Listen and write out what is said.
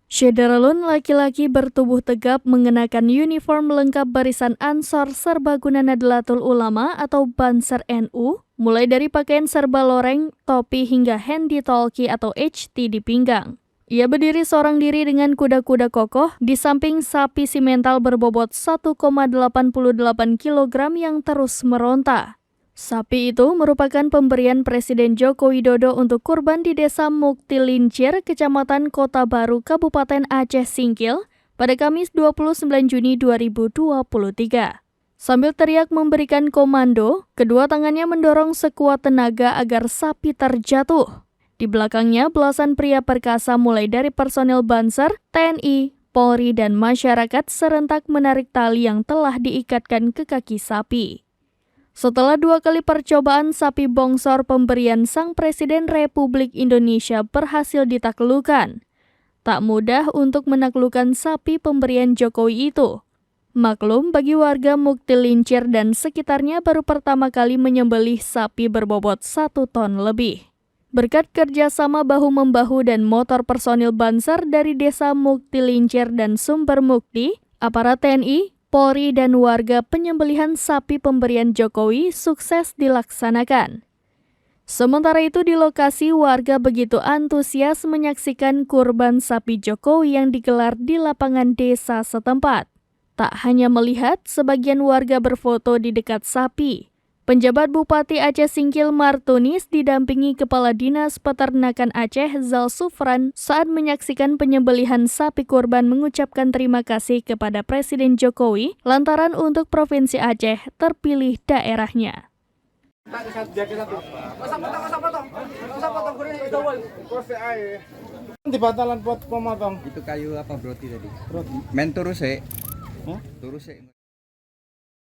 Syederalun laki-laki bertubuh tegap mengenakan uniform lengkap barisan Ansor Serbaguna Nadlatul Ulama atau Banser NU, mulai dari pakaian serba loreng, topi hingga handy talkie atau HT di pinggang. Ia berdiri seorang diri dengan kuda-kuda kokoh di samping sapi simental berbobot 1,88 kg yang terus meronta. Sapi itu merupakan pemberian Presiden Joko Widodo untuk kurban di Desa Muktilincir, Kecamatan Kota Baru, Kabupaten Aceh Singkil, pada Kamis 29 Juni 2023. Sambil teriak memberikan komando, kedua tangannya mendorong sekuat tenaga agar sapi terjatuh. Di belakangnya, belasan pria perkasa mulai dari personil Banser, TNI, Polri, dan masyarakat serentak menarik tali yang telah diikatkan ke kaki sapi. Setelah 2 kali percobaan, sapi bongsor pemberian Sang Presiden Republik Indonesia berhasil ditaklukkan. Tak mudah untuk menaklukkan sapi pemberian Jokowi itu. Maklum bagi warga Muktilincir dan sekitarnya baru pertama kali menyembelih sapi berbobot 1 ton lebih. Berkat kerjasama bahu-membahu dan motor personil Banser dari Desa Muktilincir dan Sumber Mukti, aparat TNI, Polri, dan warga, penyembelihan sapi pemberian Jokowi sukses dilaksanakan. Sementara itu di lokasi, warga begitu antusias menyaksikan kurban sapi Jokowi yang digelar di lapangan desa setempat. Tak hanya melihat, sebagian warga berfoto di dekat sapi. Penjabat Bupati Aceh Singkil Martunis didampingi Kepala Dinas Peternakan Aceh Zal Sufran saat menyaksikan penyembelihan sapi kurban mengucapkan terima kasih kepada Presiden Jokowi lantaran untuk Provinsi Aceh terpilih daerahnya. Di batalan buat pemotong. Itu kayu apa broti tadi? Roti. Men turuse. Hah? Turuse.